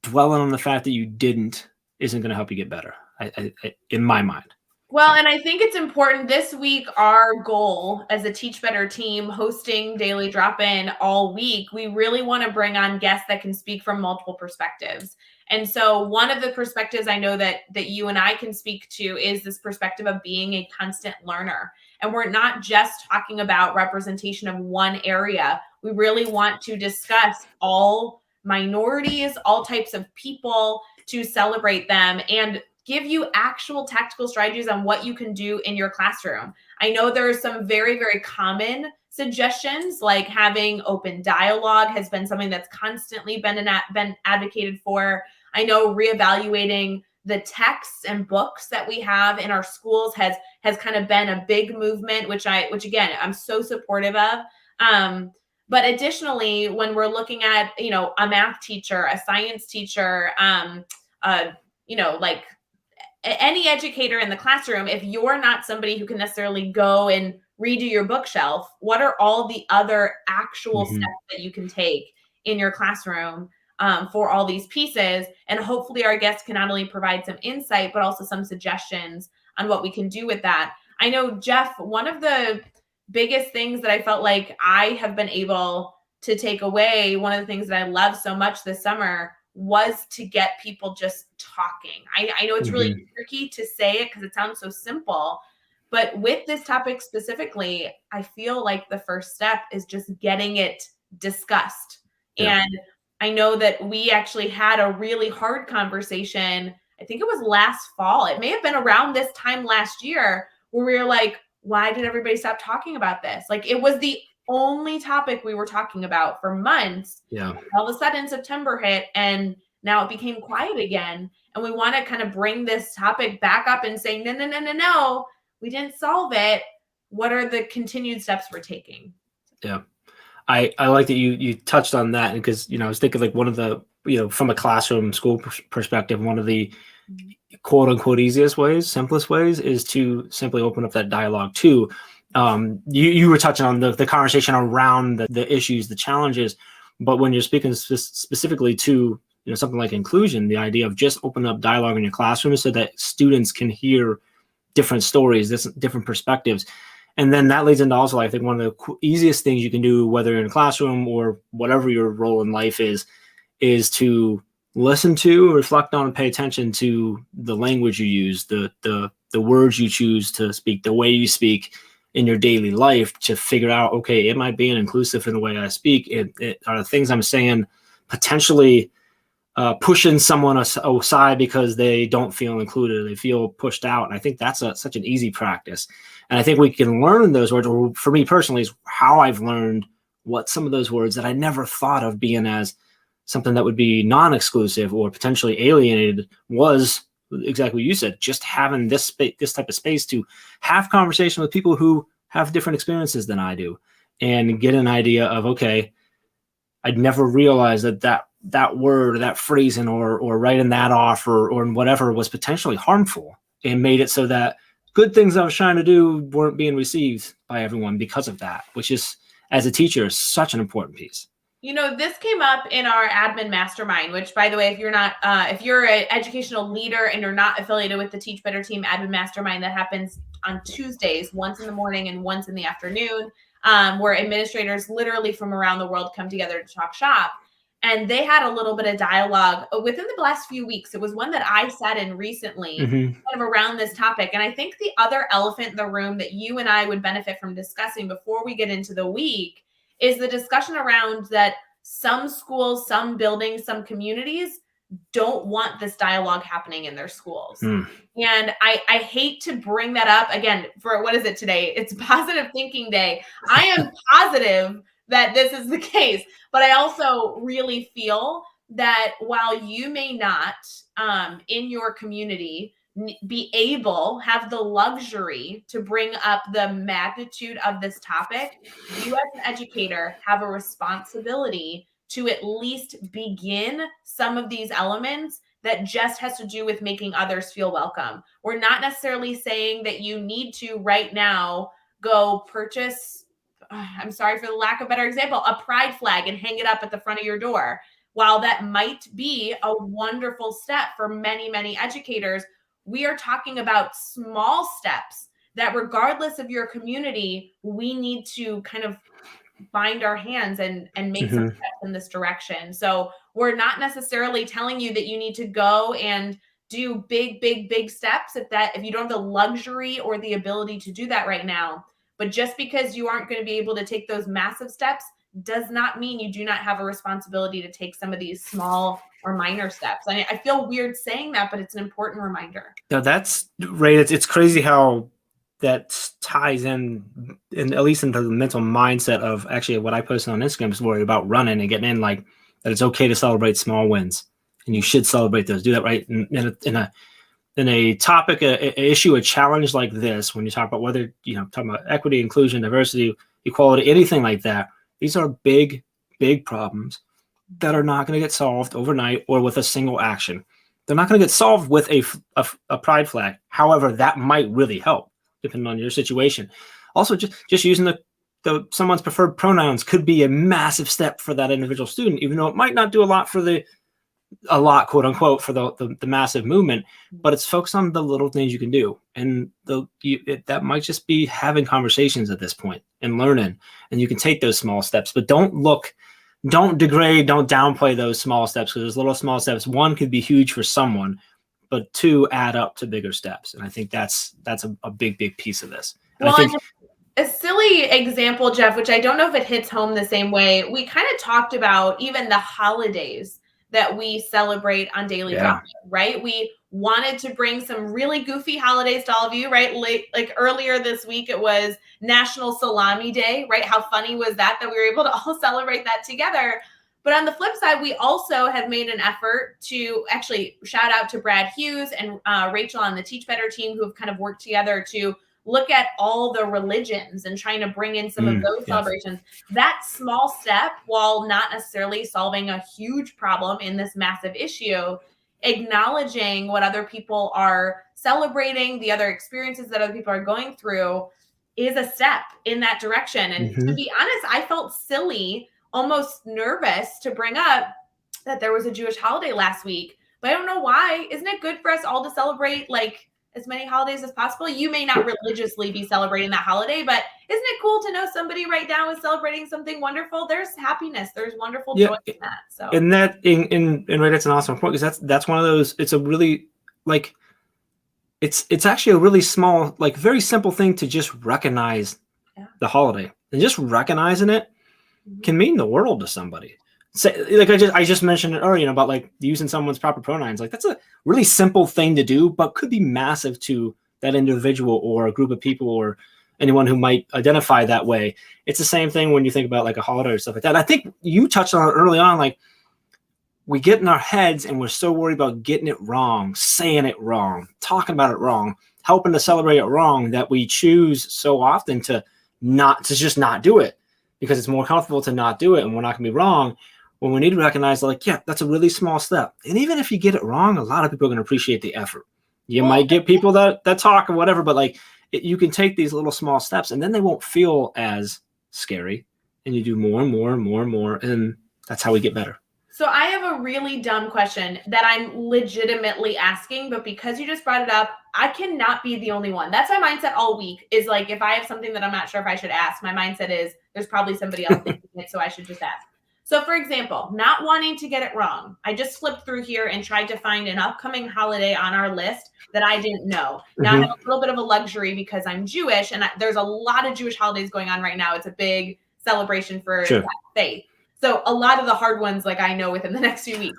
dwelling on the fact that you didn't isn't going to help you get better, I in my mind. Well, and I think it's important this week, our goal as a Teach Better team hosting Daily Drop-In all week, we really want to bring on guests that can speak from multiple perspectives. And so one of the perspectives I know that you and I can speak to is this perspective of being a constant learner. And we're not just talking about representation of one area. We really want to discuss all minorities, all types of people, to celebrate them and give you actual tactical strategies on what you can do in your classroom. I know there are some very, very common suggestions, like having open dialogue has been something that's constantly been advocated for. I know reevaluating the texts and books that we have in our schools has kind of been a big movement, which again, I'm so supportive of. But additionally, when we're looking at, a math teacher, a science teacher, any educator in the classroom, if you're not somebody who can necessarily go and redo your bookshelf, what are all the other actual steps that you can take in your classroom for all these pieces? And hopefully our guests can not only provide some insight, but also some suggestions on what we can do with that. I know, Jeff, one of the biggest things that I felt like I have been able to take away, one of the things that I love so much this summer was to get people just talking. I know it's really tricky to say it because it sounds so simple, but with this topic specifically, I feel like the first step is just getting it discussed. Yeah. And I know that we actually had a really hard conversation. I think it was last fall. It may have been around this time last year where we were like, why did everybody stop talking about this? It was the only topic we were talking about for months. Yeah. All of a sudden September hit and Now it became quiet again. And we want to kind of bring this topic back up and say, no, we didn't solve it. What are the continued steps we're taking? Yeah. I like that you touched on that, because I was thinking like one of the from a classroom school perspective, one of the quote unquote easiest ways, simplest ways, is to simply open up that dialogue too. You were touching on the conversation around the issues, the challenges, but when you're speaking specifically to something like inclusion, the idea of just opening up dialogue in your classroom so that students can hear different stories, different perspectives. And then that leads into also, I think, one of the easiest things you can do, whether in a classroom or whatever your role in life is to listen to, reflect on, and pay attention to the language you use, the words you choose to speak, the way you speak in your daily life, to figure out, okay, am I being inclusive in the way I speak? Are the things I'm saying potentially pushing someone aside because they don't feel included, they feel pushed out? And I think that's such an easy practice. And I think we can learn those words, or for me personally, is how I've learned what some of those words that I never thought of being as something that would be non-exclusive or potentially alienated was exactly what you said, just having this type of space to have conversation with people who have different experiences than I do, and get an idea of, okay, I'd never realized that word or that phrasing or writing that off or whatever was potentially harmful, and made it so that good things I was trying to do weren't being received by everyone because of that, which is, as a teacher, is such an important piece. This came up in our admin mastermind, which, by the way, if you're an educational leader and you're not affiliated with the Teach Better Team admin mastermind, that happens on Tuesdays, once in the morning and once in the afternoon, where administrators literally from around the world come together to talk shop. And they had a little bit of dialogue within the last few weeks. It was one that I sat in recently, kind of around this topic. And I think the other elephant in the room that you and I would benefit from discussing before we get into the week is the discussion around that some schools, some buildings, some communities don't want this dialogue happening in their schools. And I hate to bring that up again for, what is it today? It's Positive Thinking Day. I am positive that this is the case, but I also really feel that while you may not in your community have the luxury to bring up the magnitude of this topic, you as an educator have a responsibility to at least begin some of these elements that just has to do with making others feel welcome. We're not necessarily saying that you need to right now go purchase, I'm sorry for the lack of a better example, a pride flag and hang it up at the front of your door. While that might be a wonderful step for many, many educators, we are talking about small steps that, regardless of your community, we need to kind of bind our hands and make some steps in this direction. So we're not necessarily telling you that you need to go and do big steps if you don't have the luxury or the ability to do that right now. But just because you aren't going to be able to take those massive steps does not mean you do not have a responsibility to take some of these small or minor steps. I feel weird saying that, but it's an important reminder. No, that's right. It's crazy how that ties in at least into the mental mindset of actually what I posted on Instagram story about running and getting in, like that it's okay to celebrate small wins, and you should celebrate those. Do that right in a topic, a issue, a challenge like this. When you talk about whether talking about equity, inclusion, diversity, equality, anything like that, these are big problems that are not going to get solved overnight or with a single action. They're not going to get solved with a pride flag. However, that might really help depending on your situation. Also, just using the someone's preferred pronouns could be a massive step for that individual student, even though it might not do a lot quote unquote for the massive movement, but it's focused on the little things you can do. And that might just be having conversations at this point and learning, and you can take those small steps, but don't degrade, don't downplay those small steps, because those little small steps, one, could be huge for someone, but two, add up to bigger steps. And I think that's a big piece of this. And well, a silly example, Jeff, which I don't know if it hits home the same way, we kind of talked about even the holidays that we celebrate on Daily Drop, right? We wanted to bring some really goofy holidays to all of you, right? Like earlier this week, it was National Salami Day, right? How funny was that we were able to all celebrate that together? But on the flip side, we also have made an effort to actually shout out to Brad Hughes and Rachel on the Teach Better team, who have kind of worked together to look at all the religions and trying to bring in some of those celebrations. That small step, while not necessarily solving a huge problem in this massive issue, acknowledging what other people are celebrating, the other experiences that other people are going through, is a step in that direction. And to be honest, I felt silly, almost nervous to bring up that there was a Jewish holiday last week, but I don't know why. Isn't it good for us all to celebrate like as many holidays as possible? You may not religiously be celebrating that holiday, but isn't it cool to know somebody right now is celebrating something wonderful? There's happiness, there's wonderful joy in that. So and that in right, that's an awesome point, because that's one of those, it's a really like it's actually a really small, like very simple thing to just recognize the holiday, and just recognizing it can mean the world to somebody. So, like I just mentioned it earlier, about like using someone's proper pronouns. Like that's a really simple thing to do, but could be massive to that individual or a group of people or anyone who might identify that way. It's the same thing when you think about like a holiday or stuff like that. I think you touched on it early on, like we get in our heads and we're so worried about getting it wrong, saying it wrong, talking about it wrong, helping to celebrate it wrong, that we choose so often to just not do it, because it's more comfortable to not do it and we're not gonna be wrong. When we need to recognize, like, yeah, that's a really small step. And even if you get it wrong, a lot of people are going to appreciate the effort. You might get people that talk or whatever, but like you can take these little small steps and then they won't feel as scary. And you do more and more and more and more. And that's how we get better. So I have a really dumb question that I'm legitimately asking, but because you just brought it up, I cannot be the only one. That's my mindset all week, is like, if I have something that I'm not sure if I should ask, my mindset is there's probably somebody else thinking it, so I should just ask. So for example, not wanting to get it wrong, I just flipped through here and tried to find an upcoming holiday on our list that I didn't know. Now I have a little bit of a luxury because I'm Jewish, and there's a lot of Jewish holidays going on right now. It's a big celebration for that faith. So a lot of the hard ones, like I know within the next few weeks.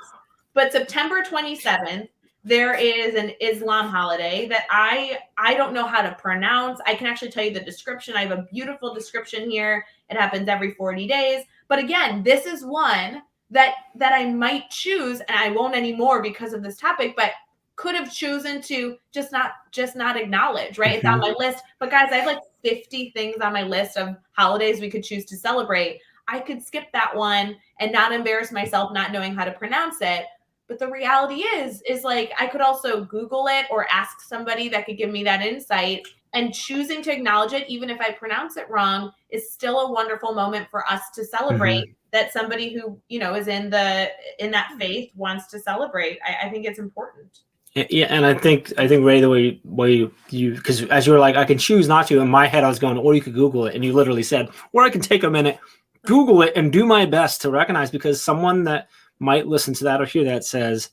But September 27th, there is an Islam holiday that I don't know how to pronounce. I can actually tell you the description. I have a beautiful description here. It happens every 40 days. But again, this is one that I might choose, and I won't anymore because of this topic, but could have chosen to just not acknowledge, right? It's on my list. But guys, I have like 50 things on my list of holidays we could choose to celebrate. I could skip that one and not embarrass myself not knowing how to pronounce it. But the reality is like I could also Google it or ask somebody that could give me that insight, and choosing to acknowledge it, even if I pronounce it wrong, is still a wonderful moment for us to celebrate that somebody who, is in that faith wants to celebrate. I think it's important. Yeah, and I think Rae, the way you, because as you were like, I can choose not to, in my head I was going, or you could Google it, and you literally said, or I can take a minute, Google it, and do my best to recognize, because someone that might listen to that or hear that says,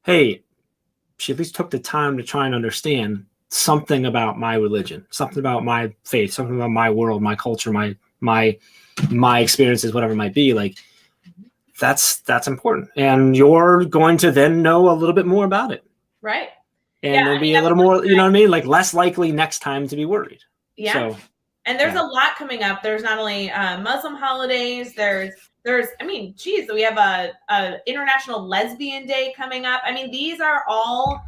hey, she at least took the time to try and understand something about my religion, something about my faith, something about my world, my culture, my experiences, whatever it might be. Like that's important, and you're going to then know a little bit more about it, right? And then be a little more, you know what I mean, like less likely next time to be worried. Yeah. So, and there's a lot coming up. There's not only Muslim holidays. There's I mean, geez, we have a International Lesbian Day coming up. I mean, these are all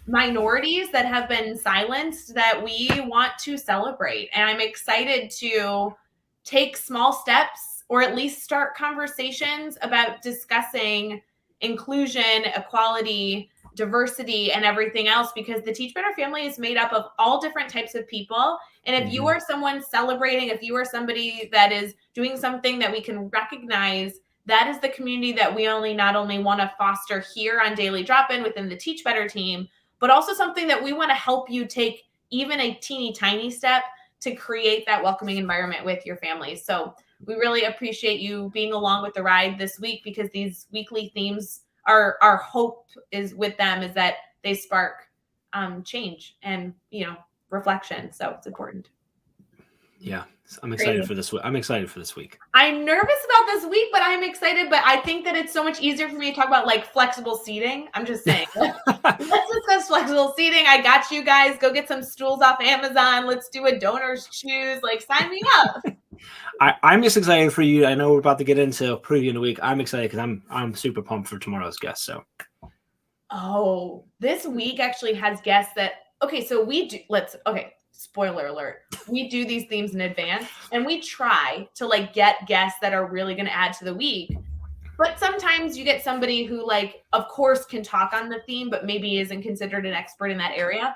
minorities that have been silenced that we want to celebrate. And I'm excited to take small steps, or at least start conversations about discussing inclusion, equality, diversity, and everything else, because the Teach Better family is made up of all different types of people. And if you are someone celebrating, if you are somebody that is doing something that we can recognize, that is the community that we not only want to foster here on Daily Drop-In within the Teach Better team, but also something that we want to help you take even a teeny tiny step to create that welcoming environment with your families. So we really appreciate you being along with the ride this week, because these weekly themes, our hope is with them is that they spark change and, reflection. So it's important. Yeah. I'm excited for this week. I'm excited for this week. I'm nervous about this week, but I'm excited. But I think that it's so much easier for me to talk about like flexible seating. I'm just saying. Let's discuss flexible seating. I got you guys. Go get some stools off Amazon. Let's do a donor's choose. Like, sign me up. I'm just excited for you. I know we're about to get into preview in a week. I'm excited because I'm super pumped for tomorrow's guest. So, oh, this week actually has guests that. Okay, so we do. Spoiler alert. We do these themes in advance, and we try to like get guests that are really going to add to the week. But sometimes you get somebody who, like, of course, can talk on the theme, but maybe isn't considered an expert in that area.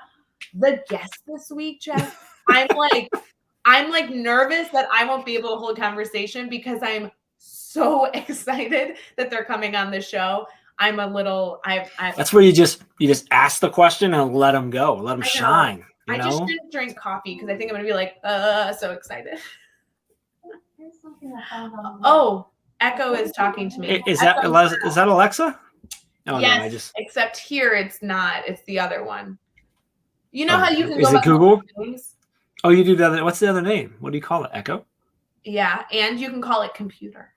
The guest this week, Jeff, I'm like nervous that I won't be able to hold conversation because I'm so excited that they're coming on the show. I'm a little. that's where you just ask the question and let them go, let them shine. I just shouldn't drink coffee because I think I'm gonna be like, so excited. Oh, Echo is talking to me. Is that Alexa? Oh, yes, no, except here it's not. It's the other one. You know how you can is go it Google? Things? Oh, you do the other. What's the other name? What do you call it? Echo? Yeah, and you can call it computer.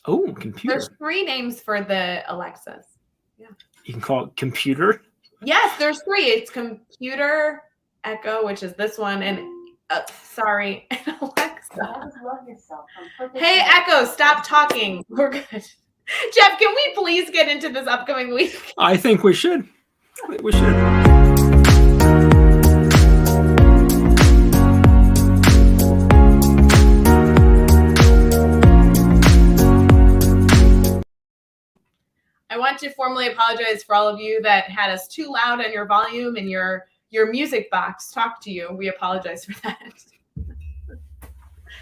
Oh, computer. There's 3 names for the Alexas. Yeah. You can call it computer? Yes, there's 3. It's computer, Echo, which is this one, and sorry, Alexa. Hey, Echo, stop talking. We're good. Jeff, can we please get into this upcoming week? I think we should. We should. I want to formally apologize for all of you that had us too loud on your volume and your music box talk to you. We apologize for that.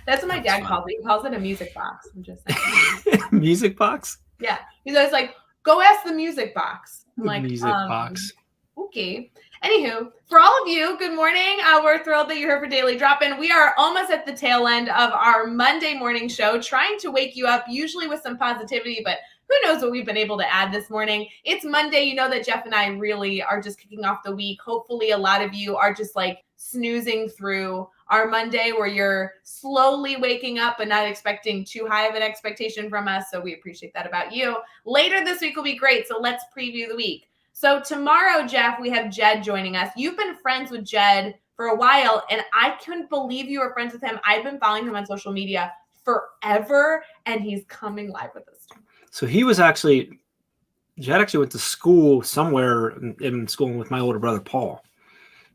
That's what my dad calls it. He calls it a music box. I'm just saying. Music box? Yeah. He's always like, go ask the music box. I'm like, music box. Okay. Anywho, for all of you, good morning. We're thrilled that you're here for Daily Drop-In. We are almost at the tail end of our Monday morning show, trying to wake you up, usually with some positivity, but who knows what we've been able to add this morning. It's Monday. You know that Jeff and I really are just kicking off the week. Hopefully a lot of you are just like snoozing through our Monday where you're slowly waking up and not expecting too high of an expectation from us. So we appreciate that about you. Later this week will be great. So let's preview the week. So tomorrow, Jeff, we have Jed joining us. You've been friends with Jed for a while, and I couldn't believe you were friends with him. I've been following him on social media forever, and he's coming live with us. So Jed actually went to school somewhere in school with my older brother, Paul.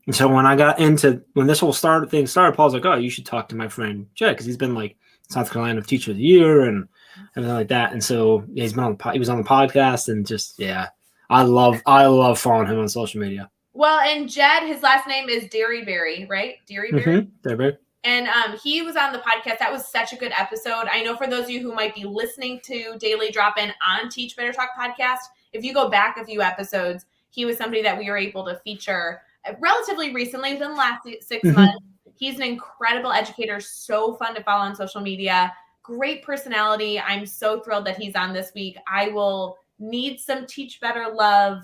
And so when this whole thing started, Paul's like, oh, you should talk to my friend Jed, because he's been like South Carolina Teacher of the Year and everything like that. And so he was on the podcast, and just, yeah, I love following him on social media. Well, and Jed, his last name is Derryberry, right? Derryberry? Derryberry. And he was on the podcast. That was such a good episode. I know for those of you who might be listening to Daily Drop-In on Teach Better Talk podcast, if you go back a few episodes, he was somebody that we were able to feature relatively recently, within the last 6 months. He's an incredible educator, so fun to follow on social media, great personality. I'm so thrilled that he's on this week. I will need some Teach Better love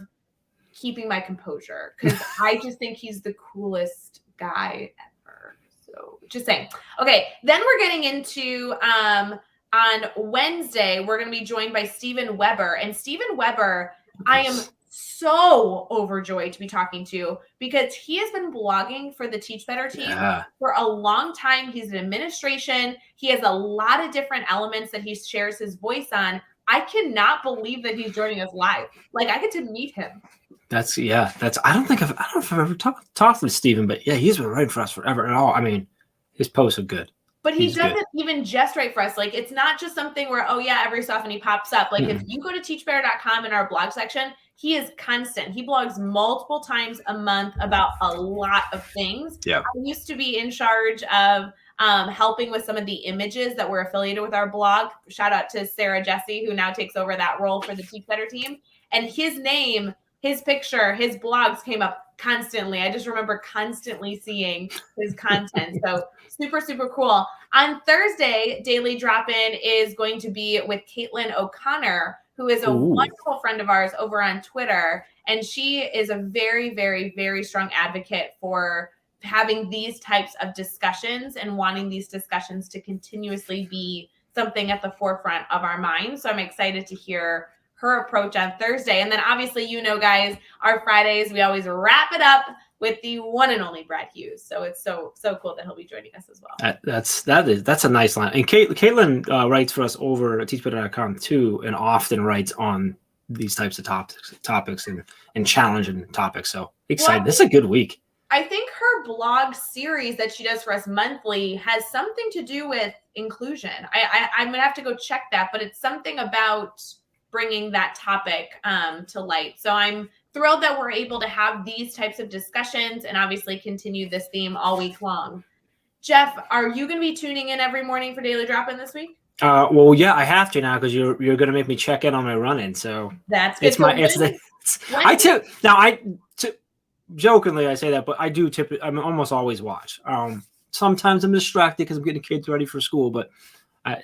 keeping my composure, because I just think he's the coolest guy ever. So just saying. Okay, then we're getting into on Wednesday, we're going to be joined by Steven Weber. And Steven Weber, I am so overjoyed to be talking to, because he has been blogging for the Teach Better team for a long time. He's in administration. He has a lot of different elements that he shares his voice on. I cannot believe that he's joining us live. Like, I get to meet him. I don't know if I've ever talked with Steven, but yeah, he's been writing for us forever. And I mean, his posts are good. But he doesn't even just write for us. Like, it's not just something where, oh yeah, every so often he pops up. Like, if you go to teachbetter.com in our blog section, he is constant. He blogs multiple times a month about a lot of things. Yeah. I used to be in charge of helping with some of the images that were affiliated with our blog. Shout out to Sarah Jesse, who now takes over that role for the Teach Better team. And his name, his picture, his blogs came up constantly. I just remember constantly seeing his content. So super, super cool. On Thursday, Daily Drop-In is going to be with Caitlin O'Connor, who is a wonderful friend of ours over on Twitter. And she is a very, very, very strong advocate for having these types of discussions and wanting these discussions to continuously be something at the forefront of our minds. So I'm excited to hear her approach on Thursday. And then obviously, you know, guys, our Fridays, we always wrap it up with the one and only Brad Hughes. So it's so cool that he'll be joining us as well. That's a nice line. And Caitlin writes for us over at teachbetter.com too, and often writes on these types of topics and challenging topics. So excited. This is a good week. I think her blog series that she does for us monthly has something to do with inclusion. I'm gonna have to go check that, but it's something about bringing that topic to light. So I'm thrilled that we're able to have these types of discussions and obviously continue this theme all week long. Jeff, are you going to be tuning in every morning for Daily Drop-In this week? Well, yeah, I have to now because you're going to make me check in on my run-in. So that's good. Jokingly I say that, but I do I'm almost always watch. Sometimes I'm distracted because I'm getting kids ready for school, but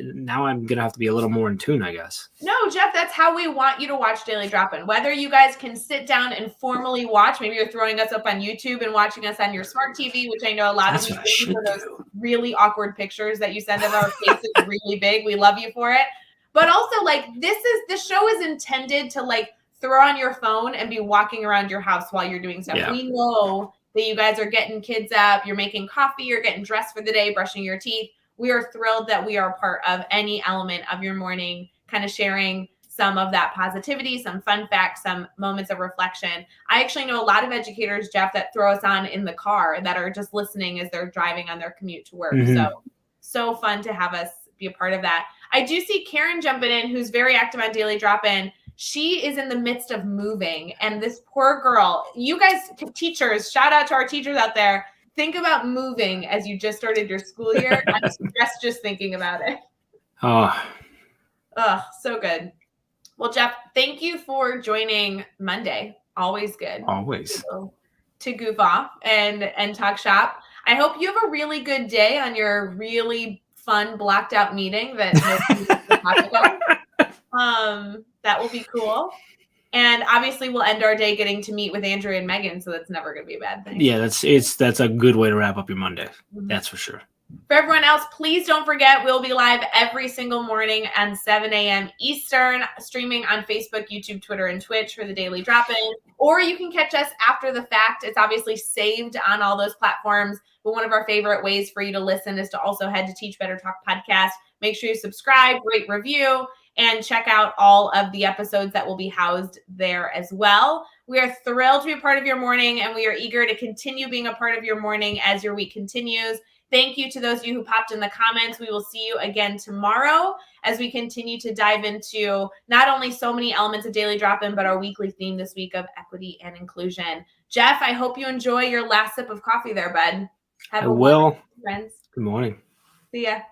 now I'm going to have to be a little more in tune, I guess. No, Jeff, that's how we want you to watch Daily Drop-In. Whether you guys can sit down and formally watch, maybe you're throwing us up on YouTube and watching us on your smart TV, which I know a lot of you do for those really awkward pictures that you send of our faces really big. We love you for it. But also, like, the show is intended to, like, throw on your phone and be walking around your house while you're doing stuff. Yeah. We know that you guys are getting kids up, you're making coffee, you're getting dressed for the day, brushing your teeth. We are thrilled that we are part of any element of your morning, kind of sharing some of that positivity, some fun facts, some moments of reflection. I actually know a lot of educators, Jeff, that throw us on in the car that are just listening as they're driving on their commute to work. Mm-hmm. So fun to have us be a part of that. I do see Karen jumping in, who's very active on Daily Drop-In. She is in the midst of moving, and this poor girl, you guys, teachers, shout out to our teachers out there. Think about moving as you just started your school year. I'm stressed just thinking about it. Oh, so good. Well, Jeff, thank you for joining Monday. Always good. Always. To goof off and talk shop. I hope you have a really good day on your really fun blocked out meeting that that will be cool. And obviously we'll end our day getting to meet with Andrew and Megan, so that's never going to be a bad thing. Yeah, that's a good way to wrap up your Monday. Mm-hmm. That's for sure. For everyone else, please don't forget we'll be live every single morning at 7 a.m. Eastern, streaming on Facebook, YouTube, Twitter, and Twitch for the Daily Drop-In. Or you can catch us after the fact. It's obviously saved on all those platforms. But one of our favorite ways for you to listen is to also head to Teach Better Talk Podcast. Make sure you subscribe, rate, review, and check out all of the episodes that will be housed there as well. We are thrilled to be a part of your morning, and we are eager to continue being a part of your morning as your week continues. Thank you to those of you who popped in the comments. We will see you again tomorrow as we continue to dive into not only so many elements of Daily Drop-In, but our weekly theme this week of equity and inclusion. Jeff, I hope you enjoy your last sip of coffee there, bud. I will. Friends. Good morning. See ya.